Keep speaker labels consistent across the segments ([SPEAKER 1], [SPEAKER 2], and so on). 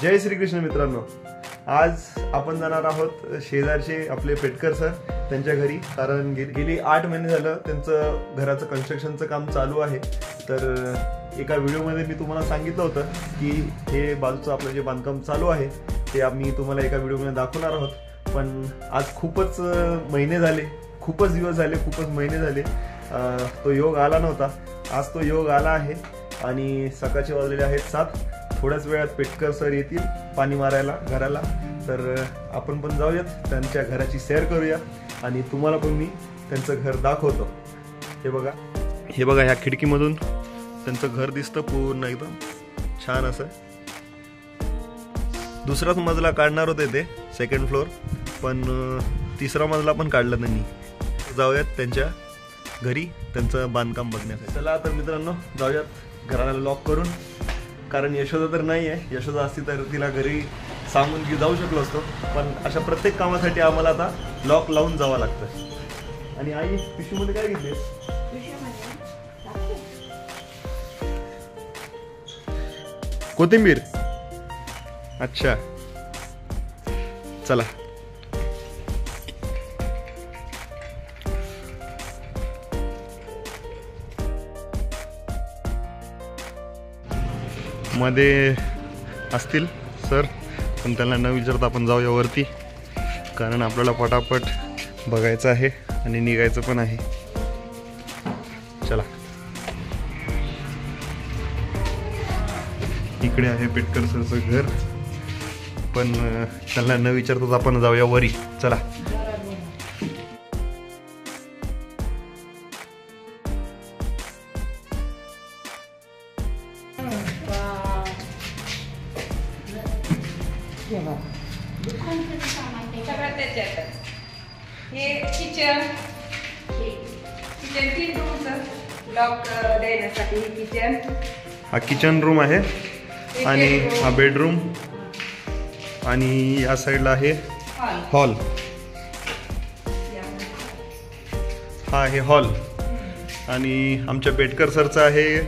[SPEAKER 1] जय श्रीकृष्ण मित्रांनो, आज आपण जाणार आहोत शेजारचे आपले पेटकर सर त्यांच्या घरी, कारण गेली 8 महिने झालं त्यांचं घराचं कन्स्ट्रक्शनचं काम चालू आहे। तर एका व्हिडिओमध्ये मी तुम्हाला सांगितलं होतं की हे बाजूचं आपलं जे बांधकाम चालू आहे ते आम्ही तुम्हाला एका व्हिडिओमध्ये दाखवणार आहोत, पण आज खूपच महिने झाले, खूपच दिवस झाले, खूपच महिने झाले तो योग आला नव्हता। आज तो योग आला आहे आणि सकाळचे वाजलेले आहेत 7। थोड्याच वेळात पेटकर सर येतील पाणी मारायला घराला, तर आपण पण जाऊयात, त्यांच्या घराची सैर करूया आणि तुम्हाला पण मी त्यांचं घर दाखवतो। हे बघा ह्या खिडकीमधून त्यांचं घर दिसतं पूर्ण एकदम छान असं। दुसराच मजला काढणार होते ते, सेकंड फ्लोर, पण तिसरा मजला पण काढला त्यांनी। जाऊयात त्यांच्या घरी त्यांचं बांधकाम बघण्यासाठी। चला तर मित्रांनो, जाऊयात घराला लॉक करून, कारण यशोदा तर नाही आहे। यशोदा असती तर तिला घरी सांगून की जाऊ शकलो असतो, पण अशा प्रत्येक कामासाठी आम्हाला आता लॉक लावून जावं लागतं। आणि आई पिशवीमध्ये काय घेतले? कोथिंबीर। अच्छा चला। मध्ये असतील सर, पण त्यांना न विचारता आपण जाऊया वरती, कारण आपल्याला पटापट बघायचं आहे आणि निघायचं पण आहे। चला, इकडे आहे पेटकर सरचं घर, पण त्यांना न विचारताच आपण जाऊया वरी। चला।
[SPEAKER 2] हे किचन 3 रूमचं लॉक देण्यासाठी किचन,
[SPEAKER 1] हा किचन रूम आहे आणि हा बेडरूम, आणि या साईडला आहे हॉल। हा आहे हॉल, आणि आमच्या पेटकर सरचं आहे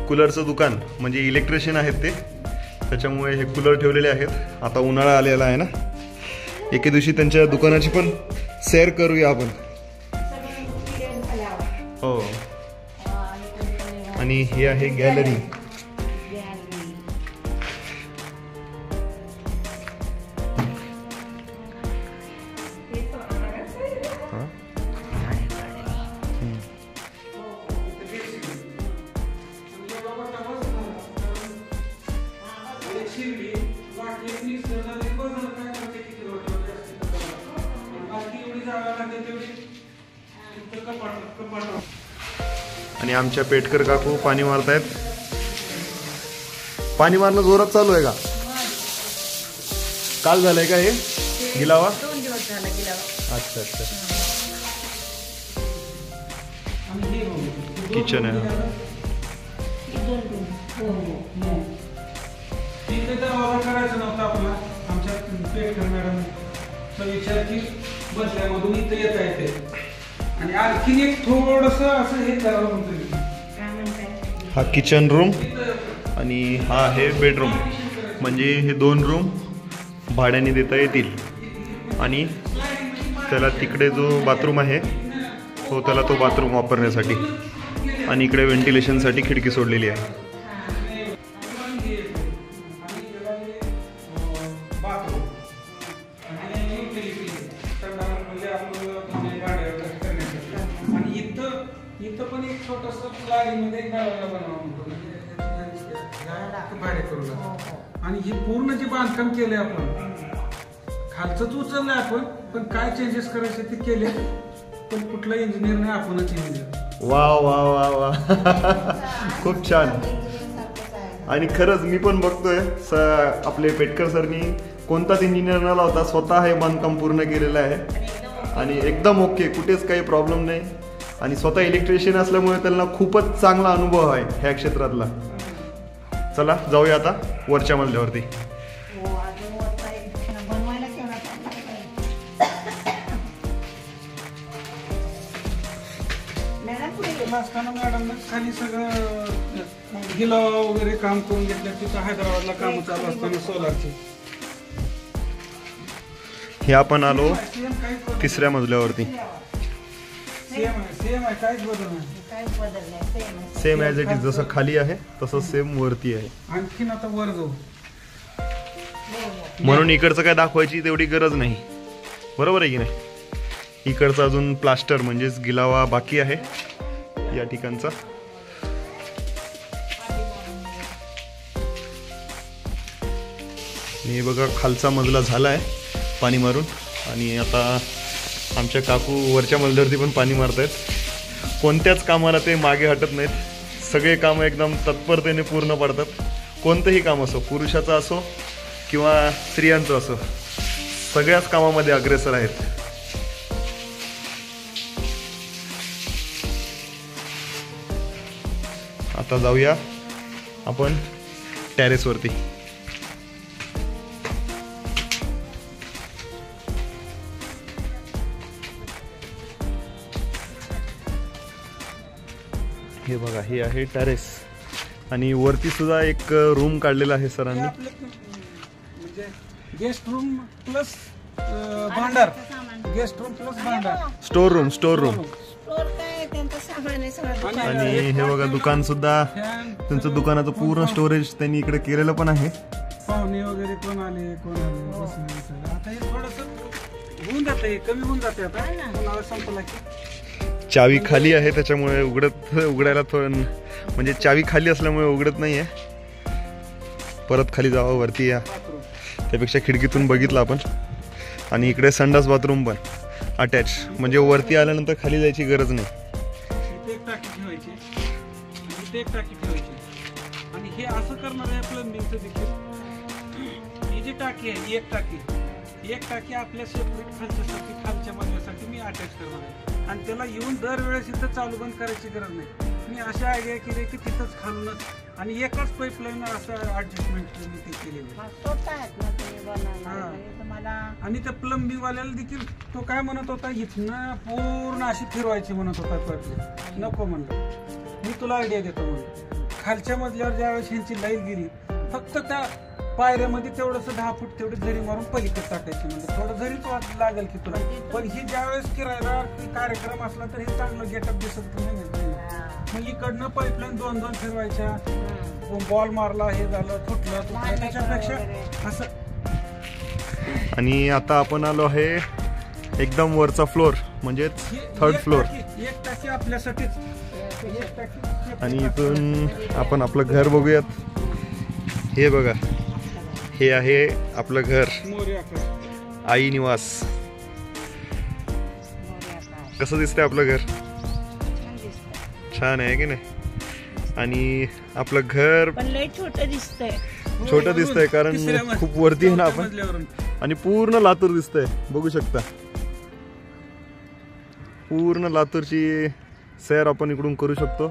[SPEAKER 1] कूलरचं दुकान, म्हणजे इलेक्ट्रिशियन आहेत ते, त्याच्यामुळे हे कूलर ठेवलेले आहेत। आता उन्हाळा आलेला आहे ना, एके दिवशी त्यांच्या दुकानाची पण सैर करूया आपण। हो, आणि हे आहे गॅलरी। आणि आमच्या पेटकर काकू पाणी मारतायत। पाणी मारणं जोरात चालू आहे का? काल झालंय का हे गिलावा?
[SPEAKER 2] 2 दिवस झाला गिलावा।
[SPEAKER 1] अच्छा अच्छा। किचन आहे।
[SPEAKER 3] करायचं नव्हतं आपला, आमच्या पेटकर मॅडमचा विचार की बदल्यामधून इथं येता येते, आणि आणखीन एक थोडंसं असं हे करावं म्हणतो।
[SPEAKER 1] हा किचन रूम आणि हा आहे बेडरूम, म्हणजे हे 2 रूम भाड्याने देता येतील, आणि त्याला तिकडे जो बाथरूम आहे त्याला तो बाथरूम वापरण्यासाठी, आणि इकडे व्हेंटिलेशनसाठी खिडकी सोडलेली आहे।
[SPEAKER 3] इथं पण एक छोटंसं प्लायमध्ये भाडे करू, आणि हे पूर्ण जे बांधकाम केलंय आपण, खालचंच उचललंय आपण, पण काय चेंजेस करायचे ते केले, पण कुठला इंजिनियर नाही, आपणच इंजिनियर।
[SPEAKER 1] वा वा वा वा खूप छान। आणि खरंच मी पण बघतोय आपले पेटकर सरनी कोणताच इंजिनियर न लावता स्वतः हे बांधकाम पूर्ण केलेलं आहे, आणि एकदम ओके, कुठेच काही प्रॉब्लेम नाही, आणि स्वतः इलेक्ट्रिशियन असल्यामुळे त्यांना खूपच चांगला अनुभव आहे ह्या क्षेत्रातला। चला जाऊया आता वरच्या मजल्यावरती।
[SPEAKER 3] हॉस्पिटलला असताना मॅडम खाली सगळं गिलावा वगैरे काम करून घेतलं. तिथं हैदराबादला काम चालू असताना सोलारची.
[SPEAKER 1] हे आपण आलो तिसऱ्या मजल्यावरती.
[SPEAKER 3] सेम आहे, काहीच बदल नाही.
[SPEAKER 1] सेम ॲज इट इज, जसं खाली आहे तसं सेम वरती आहे.
[SPEAKER 3] आणखीन आता वर जाऊ.
[SPEAKER 1] म्हणून इकडचं काय दाखवायची तेवढी गरज नाही, बरोबर आहे की नाही. इकडचं अजून प्लास्टर म्हणजेच गिलावा बाकी आहे या ठिकाणचा. हे बघा खालचा मजला झाला आहे पाणी मारून, आणि आता आमच्या काकू वरच्या मजल्यावरती पण पाणी मारतायत. कोणत्याच कामाला ते मागे हटत नाहीत, सगळे कामं एकदम तत्परतेने पूर्ण पडतात. कोणतंही काम असो, पुरुषाचं असो किंवा स्त्रियांचं असो, सगळ्याच कामामध्ये अग्रेसर आहेत. आता जाऊया आपण टेरेसवरती. हे बघा, हे आहे टेरेस, आणि वरती सुद्धा एक रूम काढलेला आहे सरांनी.
[SPEAKER 3] म्हणजे गेस्ट रूम प्लस भांडार, गेस्ट रूम प्लस भांडार,
[SPEAKER 1] स्टोर रूम. आणि हे बघा दुकान सुद्धा, त्यांचं दुकानाचं पूर्ण स्टोरेज त्यांनी इकडे केलेलं पण आहे.
[SPEAKER 3] पाहुणे वगैरे कोण आले आता हे थोडस होऊन जाते, कमी होऊन जाते. आता कोणाला संपला की
[SPEAKER 1] चावी खाली आहे त्याच्यामुळे उघडायला थोडं, म्हणजे चावी खाली असल्यामुळे उघडत नाहीये. परत खाली जावं, वरती या, त्यापेक्षा खिडकीतून बघितलं आपण. आणि इकडे संडास बाथरूम पण अटॅच, म्हणजे वरती आल्यानंतर खाली जायची गरज नाही.
[SPEAKER 3] एक टाकी ठेवायची. आणि हे असं करणार आहे प्लंबिंगचं देखील. ही जी टाकी आहे, एक टाकी आपल्या सेपरेट खालच्या मजल्यासाठी मी अटॅच करणार आहे. आणि त्याला येऊन दरवेळेस इथं चालू बंद करायची गरज नाही. मी अशा आयडिया केली की तिथंच खालूनच, आणि एकच पाईपलाईन असं ऍडजस्टमेंट मी ते केलेली. आणि त्या प्लंबिंग वाल्याला देखील तो काय म्हणत होता, इथनं पूर्ण अशी फिरवायची म्हणत होता पाईपलाईन. नको म्हणलं, मी तुला आयडिया देतो म्हणून. खालच्या मजल्यावर ज्यावेळेस ह्यांची लाईट गेली, फक्त त्या पायऱ्यामध्ये तेवढंस 10 फूट तेवढी झरी मारून पलीकडे टाकायची. म्हणजे थोडं झरीच लागेल की तुला. पण ही ज्यावेळेस किरायला कार्यक्रम असला तर हे चांगलं गेटअप दिसत नाही. मग इकडनं पाईपलाईन 2-2 फिरवायच्या, बॉल मारला, हे झालं, फुटलं, त्याच्यापेक्षा असं.
[SPEAKER 1] आणि आता आपण आलो आहे एकदम वरचा फ्लोर, म्हणजे थर्ड फ्लोर.
[SPEAKER 3] एक टाकी आपल्यासाठीच.
[SPEAKER 1] आणि इथून आपण आपलं घर बघूयात. हे बघा, हे आहे आपलं घर, आई निवास. कसं दिसतंय आपलं घर? छान आहे की नाही? आणि आपलं घर छोटं दिसतंय कारण खूप वरती आहे ना आपण. आणि पूर्ण लातूर दिसतंय, बघू शकता. पूर्ण लातूरची सैर आपण इकडून करू शकतो.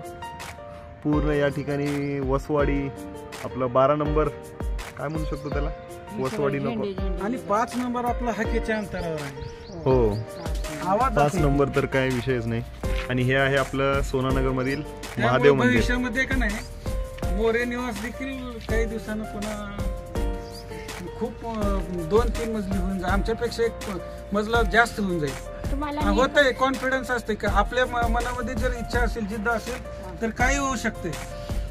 [SPEAKER 1] पूर्ण या ठिकाणी वसवाडी, आपलं 12 नंबर काय म्हणू शकतो त्याला, वसवाडी नको.
[SPEAKER 3] आणि 5 नंबर आपला हाकेच्या अंतरावर आहे.
[SPEAKER 1] हो, 5 नंबर तर काय विषयच नाही. आणि हे आहे आपलं सोनानगर मधील महादेव मंदिर.
[SPEAKER 3] भविष्यामध्ये का नाही मोरे निवास देखील काही दिवसानं पुन्हा खूप 2-3 मजली होऊन जाईल. आमच्यापेक्षा एक मजला जास्त होऊन जाईल. होतंय, कॉन्फिडन्स असते का आपल्या मनामध्ये जर इच्छा असेल, जिद्द असेल तर काही होऊ शकते.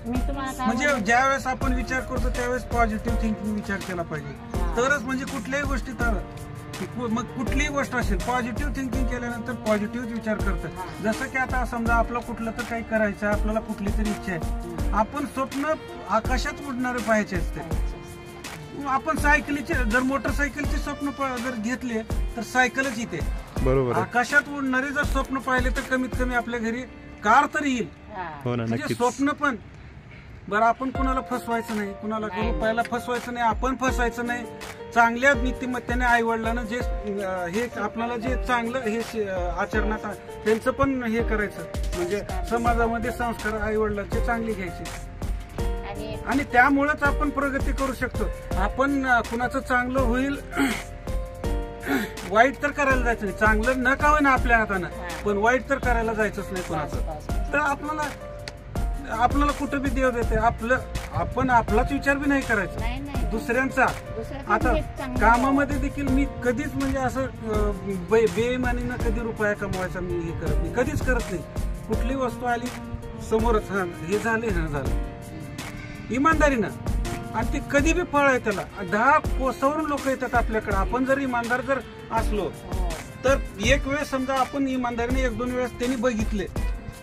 [SPEAKER 3] म्हणजे ज्यावेळेस आपण विचार करतो त्यावेळेस पॉझिटिव्ह थिंकिंग विचार केला पाहिजे, तरच म्हणजे कुठल्याही गोष्टी. तर मग कुठलीही गोष्ट असेल, पॉझिटिव्ह थिंकिंग केल्यानंतर पॉझिटिव्ह विचार करतात. जसं की आता समजा आपलं कुठलं तर काही करायचं, आपल्याला कुठली तरी इच्छा आहे, आपण स्वप्न आकाशात उडणारे पाहायचे असते. आपण सायकलीचे, जर मोटरसायकलचे स्वप्न जर घेतले तर सायकलच येते.
[SPEAKER 1] बरोबर,
[SPEAKER 3] आकाशात उडणारे जर स्वप्न पाहिले तर कमीत कमी आपल्या घरी कार तरी येईल. म्हणजे स्वप्न पण बरं, आपण कुणाला फसवायचं नाही, कुणाला रुपयाला फसवायचं नाही, आपण फसायचं नाही. चांगल्या नीतिमत्तेने आई वडिलांना जे हे आपल्याला जे चांगलं हे आचरणात त्यांचं पण हे करायचं. म्हणजे समाजामध्ये संस्कार आई वडिलांचे चांगले घ्यायचे. आणि त्यामुळेच आपण प्रगती करू शकतो. आपण कुणाचं चांगलं होईल, वाईट तर करायला जायचं नाही. चांगलं न का होईना आपल्या हातानं, पण वाईट तर करायला जायचंच नाही कुणाचं. तर आपल्याला कुठं बी देव देते. आपण आपलाच विचार बी नाही करायचा, दुसऱ्यांचा. आता कामामध्ये देखील मी कधीच म्हणजे असं बेईमानीनं कधी रुपया कमवायचा मी हे करत नाही, कधीच करत नाही. कुठली वस्तू आली समोरच, हे झालं इमानदारीनं, आणि ते कधी बी फळ आहे त्याला. 10 कोसावरून लोक येतात आपल्याकडे. आपण जर इमानदार जर असलो तर एक वेळेस समजा आपण इमानदारीने 1-2 वेळेस त्यांनी बघितले,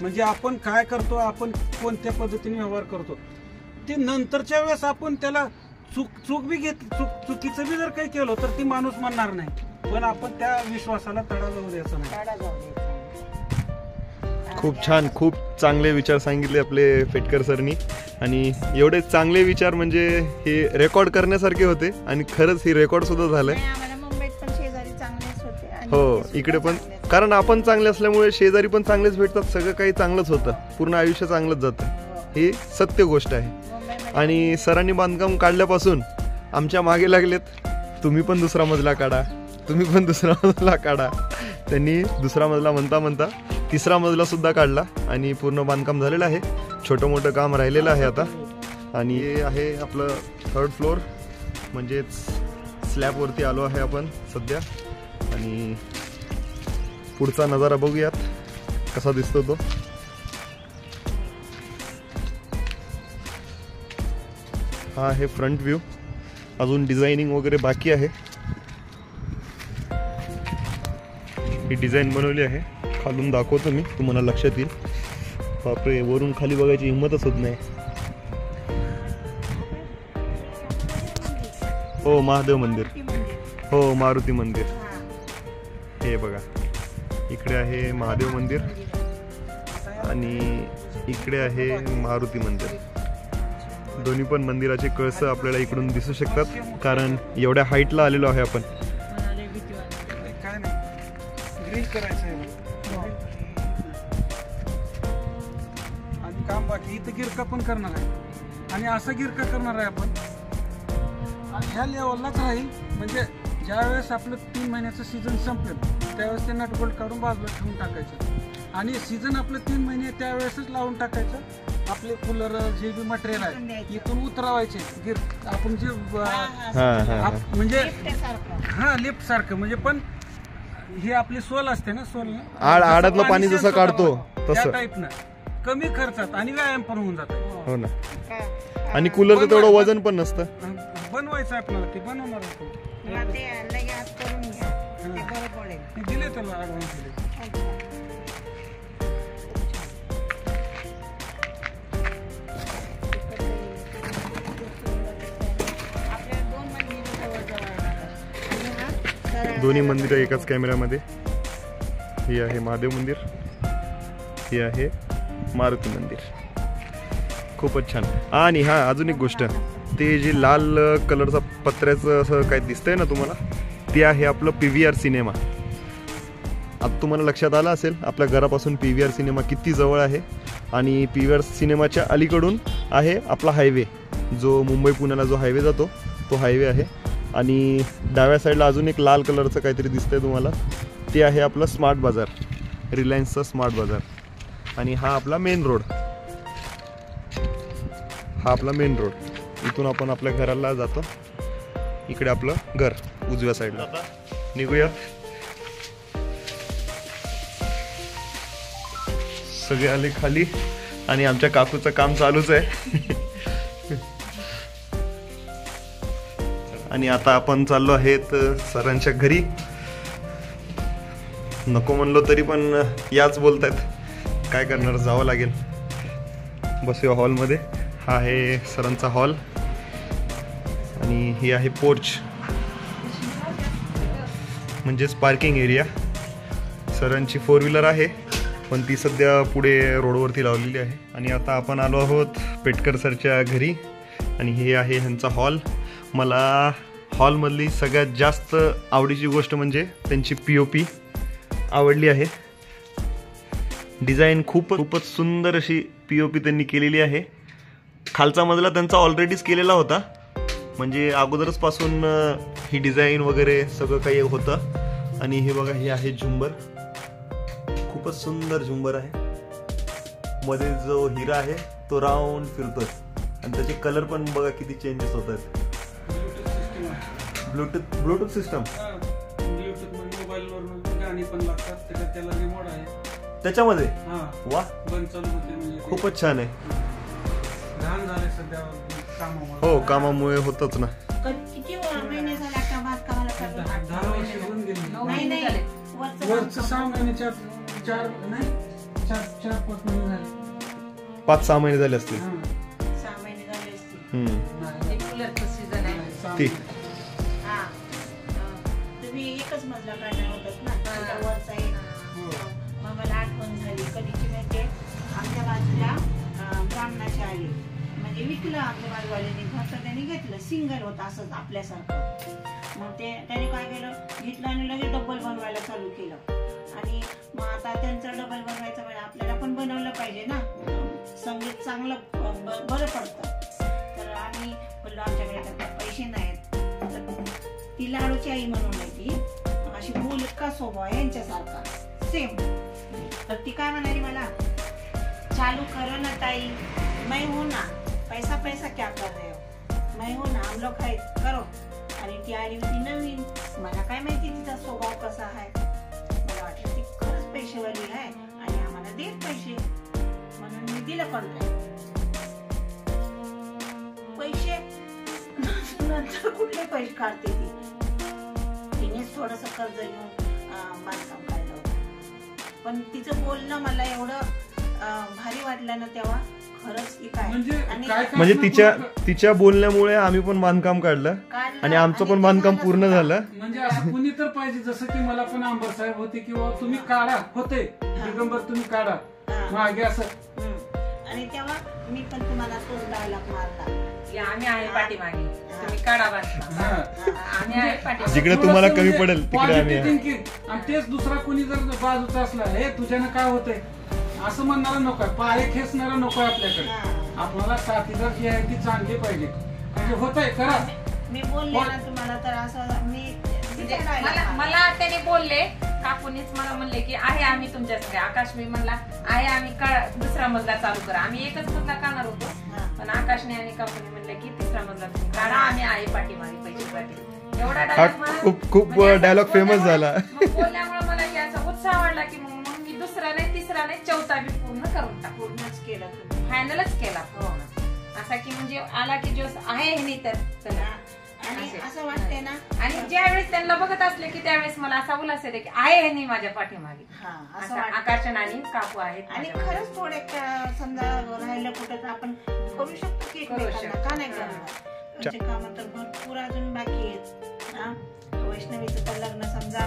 [SPEAKER 3] म्हणजे आपण काय करतो, आपण कोणत्या पद्धतीने व्यवहार करतो, ते नंतरच्या वेळेस आपण त्याला चूक बी चुकीचं बी जर काही केलं तर ती माणूस म्हणणार नाही, पण आपण त्या विश्वासाला तडा जाऊ द्यायचा नाही.
[SPEAKER 1] खूप छान, खूप चांगले विचार सांगितले आपले पेटकर सरनी. आणि एवढे चांगले विचार म्हणजे हे रेकॉर्ड करण्यासारखे होते, आणि खरंच हे रेकॉर्ड सुद्धा झालंय. हो, इकडे पण, कारण आपण चांगले असल्यामुळे शेजारी पण चांगलेच भेटतात, सगळं काही चांगलंच होतं, पूर्ण आयुष्य चांगलंच जातं, ही सत्य गोष्ट आहे. आणि सरांनी बांधकाम काढल्यापासून आमच्या मागे लागलेत, तुम्ही पण दुसरा मजला काढा, तुम्ही पण दुसरा मजला काढा. त्यांनी दुसरा मजला म्हणता 3रा मजला सुद्धा काढला, आणि पूर्ण बांधकाम झालेलं आहे. छोटं मोठं काम राहिलेलं आहे आता. आणि हे आहे आपलं 3rd फ्लोअर, म्हणजेच स्लॅबवरती आलो आहे आपण सध्या. आणि पुढचा नजारा बघूयात कसा दिसतो तो. हा आहे फ्रंट व्ह्यू, अजून डिझायनिंग वगैरे बाकी आहे. ही डिझाईन बनवली आहे, खालून दाखवतो मी, तुम्हाला लक्षात येईल. बापरे, वरून खाली बघायची हिंमतच होत नाही. हो, महादेव मंदिर, हो, मारुती मंदिर. हे बघा, इकडे आहे महादेव मंदिर आणि इकडे आहे मारुती मंदिर. दोन्ही पण मंदिराचे कळस आपल्याला इकडून दिसू शकतात, कारण एवढ्या हाईटला आलेलो आहे आपण.
[SPEAKER 3] काय नाही, ग्रिल करायचं आहे आणि काम बाकी. इथं गिरका पण करणार आहे, आणि असा गिरका करणार आहे आपण, आणि ह्या लेवललाच राहील. म्हणजे ज्यावेळेस आपलं 3 महिन्याचं सीझन संपलं त्यावेळेस ते नट बोल्ट काढून बाजूला ठेवून टाकायचं, आणि सीझन आपलं 3 महिने त्यावेळेसच लावून टाकायचं. आपले कूलर जे बी मटेरियल आहे इथून उतरवायचे गिर, आपण जे म्हणजे लिफ्ट सारखं, म्हणजे पण ही आपली सोल असते ना, सोल
[SPEAKER 1] आडातलं पाणी जसं काढतो
[SPEAKER 3] त्या टाईपनं, कमी खर्चात आणि व्यायाम पण होऊन जातो.
[SPEAKER 1] हो ना, आणि कूलरचं तेवढं वजन पण नसतं.
[SPEAKER 3] बनवायचं आपल्याला, ते बनवणार असतो. दिले त्याला ऍडव्हान्स दिले.
[SPEAKER 1] दोन्ही मंदिरं एकाच कॅमेऱ्यामध्ये. हे आहे महादेव मंदिर, हे आहे मारुती मंदिर. खूपच छान. आणि हा अजून एक गोष्ट, ते जे लाल कलरचा पत्र्याचं असं काय दिसतंय ना तुम्हाला, ते आहे आपलं PVR सिनेमा. आता तुम्हाला लक्षात आलं असेल आपल्या घरापासून PVR सिनेमा किती जवळ आहे. आणि PVR सिनेमाच्या अलीकडून आहे आपला हायवे, जो मुंबई पुण्याला जो हायवे जातो तो हायवे आहे. आणि डाव्या साईडला अजून एक लाल कलरचं काहीतरी दिसतंय तुम्हाला, ते आहे आपलं स्मार्ट बाजार, रिलायन्सचा स्मार्ट बाजार. आणि हा आपला मेन रोड, हा आपला मेन रोड. इथून आपण आपल्या घराला जातो. इकडे आपलं घर उजव्या साईडला. निघूया. सगळे आले खाली, आणि आमच्या काकूचं काम चालूच आहे. आणि आता आपण चाललो आहेत सरांच्या घरी. नको म्हणलो तरी पण याच बोलतायत, काय करणार, जावं लागेल. बसूया हॉलमध्ये. हा आहे सरांचा हॉल, आणि ही आहे पोर्च, म्हणजेच पार्किंग एरिया. सरांची 4 व्हीलर आहे, पण ती सध्या पुढे रोडवरती लावलेली आहे. आणि आता आपण आलो आहोत पेटकर सरच्या घरी, आणि हे आहे ह्यांचा हॉल. मला हॉलमधली सगळ्यात जास्त आवडीची गोष्ट म्हणजे त्यांची POP आवडली आहे. डिझाईन खूपच सुंदर अशी POP त्यांनी केलेली आहे. खालचा मजला त्यांचा ऑलरेडीच केलेला होता, म्हणजे अगोदरच पासून ही डिझाईन वगैरे सगळं काही होतं. आणि हे बघा, हे आहे झुंबर, खूपच सुंदर झुंबर आहे. मध्ये जो हिरा आहे तो राऊंड फिरतोय आणि त्याचे कलर पण बघा किती चेंजेस होत आहेत. ब्लूटूथ सिस्टम
[SPEAKER 3] मोबाईलवरून गाणी पण लागतात, त्याला रिमोट आहे
[SPEAKER 1] त्याच्यामध्ये. वा,
[SPEAKER 3] बंद चालू होते म्हणजे
[SPEAKER 1] खूपच छान आहे.
[SPEAKER 3] लहान झाले सध्या कामामुळे.
[SPEAKER 1] हो, कामामुळे होतच ना.
[SPEAKER 4] किती महिने झाले आता भात कामाला चालू?
[SPEAKER 3] 10 वर्ष होऊन गेली.
[SPEAKER 4] नाही
[SPEAKER 3] वरचं 6 महिन्याच्या 4 5 महिने झाले.
[SPEAKER 1] 5-6 महिने झाले असतील.
[SPEAKER 4] 6 महिने झाले असतील.
[SPEAKER 2] कूलरचं सीझन आहे.
[SPEAKER 1] ती
[SPEAKER 4] हा, तुम्ही एकच मजला काढणार होतात ना, त्याच्या वरचा एक. मग मला आठवण झाली कधीची माहिती, आमच्या बाजूला ब्राह्मणाची आली, म्हणजे विकलं आमच्या बाजूवाल्याने घर, तर त्यांनी घेतलं. सिंगल होतं असंच आपल्यासारखं. मग त्याने काय केलं, घेतलं आणि लगेच डबल बनवायला चालू केलं. आणि मग आता त्यांचं डबल बनवायचं म्हणजे आपल्याला पण बनवलं पाहिजे ना, संगीत चांगलं बरं पडतं. तर आम्ही बोललो आमच्याकडे आता पैसे नाहीत, तर ती लाडूची आई म्हणून आहे, ती अशी मुलका स्वभाव आहे यांच्यासारखा सेम. तर ती काय म्हणाली मला, चालू करो ना ताई, मैं हूं ना, पैसा पैसा क्या कर रहे हो, मैं हूं ना, हम लोग है, करो. आणि ती आली होती नवीन, मला काय माहिती तिचा स्वभाव कसा आहे. मला वाटलं ती खरंच पैसेवाली आहे आणि आम्हाला देत पैसे, म्हणून मी दिलं कॉन्ट्रॅक्ट. पैसे नंतर कुठले पैसे काढते ती, तिनेच थोडस कर्ज घेऊन बांधकाम काढलं होतं. पण तिचं बोलणं मला एवढं भारी वाटलं ना तेव्हा, खरंच की काय.
[SPEAKER 1] म्हणजे तिच्या बोलण्यामुळे आम्ही पण बांधकाम काढलं आणि आमचं पण बांधकाम पूर्ण झालं.
[SPEAKER 3] म्हणजे असं कुणी तर पाहिजे, जसं की मला पण आंबर साहेब होते किंवा तुम्ही काढा होते, दिगंबर तुम्ही काढा मागे असं.
[SPEAKER 4] आणि तेव्हा मी पण तुम्हाला तोच डायलॉग मारला,
[SPEAKER 2] आम्ही आहे पाठीमागे, तुम्ही काढा बांधकाम, आम्ही आहे पाठीमागे.
[SPEAKER 1] जिकडे तुम्हाला कमी पडेल तिकडे आम्ही.
[SPEAKER 3] आणि तेच दुसरा कोणी जर बाजूचा असला, हे तुझ्यानं काय होतंय असं म्हणणारा नकोय, पाय खेचणारा नकोय आपल्याकडे. आपल्याला साथीदार जी आहे ती चांगली पाहिजे. म्हणजे होतंय करा.
[SPEAKER 4] मी बोलले ना तुम्हाला, तर असं मी
[SPEAKER 2] मला त्याने बोलले, काकूनीच मला म्हणले की आहे आम्ही तुमच्यासाठी. आकाश मी म्हणला आहे आम्ही दुसरा मजला चालू करा. आम्ही एकच मजला काढणार होतो, पण आकाशने आणि काकूने म्हणले की तिसरा मजला तुम्ही काढा, आम्ही आहे पाठीमागे, पैसे पाठी. एवढा डायलॉग
[SPEAKER 1] खूप डायलॉग फेमस झाला.
[SPEAKER 2] बोलल्यामुळे मला याचा उत्साह वाढला की मग मी दुसरा नाही, तिसरा नाही, चौथा बी पूर्ण करून टाक.
[SPEAKER 4] पूर्णच केलं,
[SPEAKER 2] फायनलच केला. असा की म्हणजे आला की जो आहे हे नाही तर चला.
[SPEAKER 4] आणि असं वाटतंय ना,
[SPEAKER 2] आणि ज्यावेळेस त्यांना बघत असले की त्यावेळेस मला असा उल्हास येते की आहे हे नाही माझ्या पाठीमागे. आकाशन आणि काकू आहेत.
[SPEAKER 4] आणि खरंच थोडे समजा राहिलं कुठं तर आपण करू शकतो की एकमेकांना, का नाही करणार. म्हणजे कामं तर भरपूर अजून बाकी आहेत. वैष्णवीचं तर लग्न समजा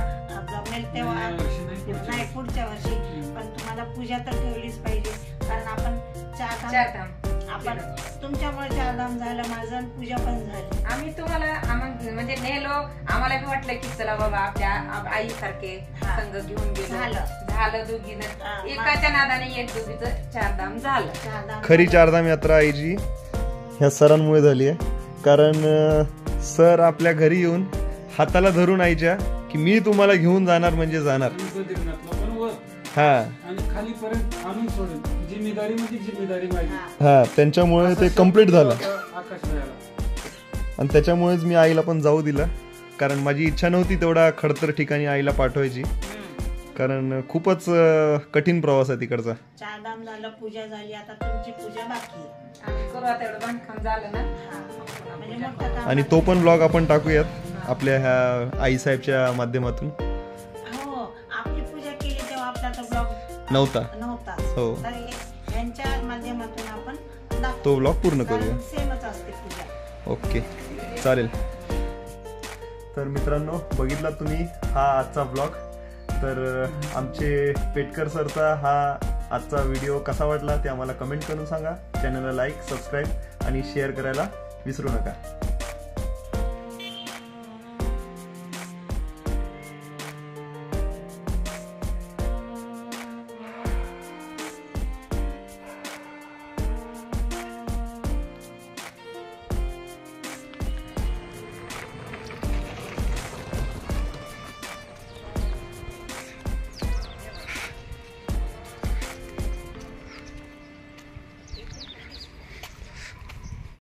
[SPEAKER 4] जमेल तेव्हा नाही, पुढच्या वर्षी. पण तुम्हाला पूजा तर ठेवलीच पाहिजे, कारण आपण चारधाम, आपण तुमच्यामुळे चारधाम झालं माझं, पूजा पण झाली.
[SPEAKER 2] आम्ही तुम्हाला म्हणजे नेलो, आम्हाला बी वाटलं की चला बाबा आपल्या आईसारखे संघ घेऊन गेलो, झालं दोघीनं एकाच्या नादाने एक दोघीचं चारधाम झालं.
[SPEAKER 1] खरी चारधाम यात्रा आईची ह्या सरांमुळे झाली आहे. कारण सर आपल्या घरी येऊन हाताला धरून आईच्या की मी तुम्हाला घेऊन जाणार म्हणजे जाणार. हा,
[SPEAKER 3] आणि खालीपर्यंत आणून सोडेल. जिम्मेदारी म्हणजे जिम्मेदारी माझी.
[SPEAKER 1] हा, त्यांच्यामुळे ते कम्प्लीट झालं.
[SPEAKER 3] आकाश
[SPEAKER 1] आणि त्याच्यामुळेच मी आईला पण जाऊ दिलं, कारण माझी इच्छा नव्हती तेवढा खडतर ठिकाणी आईला पाठवायची, कारण खूपच कठीण प्रवास आहे तिकडचा.
[SPEAKER 4] चारधाम झालं, पूजा झाली, आता तुमची पूजा बाकी
[SPEAKER 2] आम्ही करू. आता एवढं बांधकाम झालं ना,
[SPEAKER 4] म्हणजे मोठं काम.
[SPEAKER 1] आणि तो पण ब्लॉग आपण टाकूयात आपल्या ह्या आईसाहेबच्या माध्यमातून.
[SPEAKER 4] हो, आपली पूजा केली तेव्हा आपला तो ब्लॉग
[SPEAKER 1] नव्हता.
[SPEAKER 4] हो, तर यांच्या माध्यमातून आपण
[SPEAKER 1] तो ब्लॉग पूर्ण करूया.
[SPEAKER 4] सेमच असते पूजा.
[SPEAKER 1] ओके, चालेल. तर मित्रांनो, बघितला तुम्ही हा आजचा ब्लॉग. तर आमचे पेटकर सरचा हा आजचा व्हिडिओ कसा वाटला ते आम्हाला कमेंट करून सांगा. चॅनलला लाईक, सबस्क्राईब आणि शेअर करायला विसरू नका.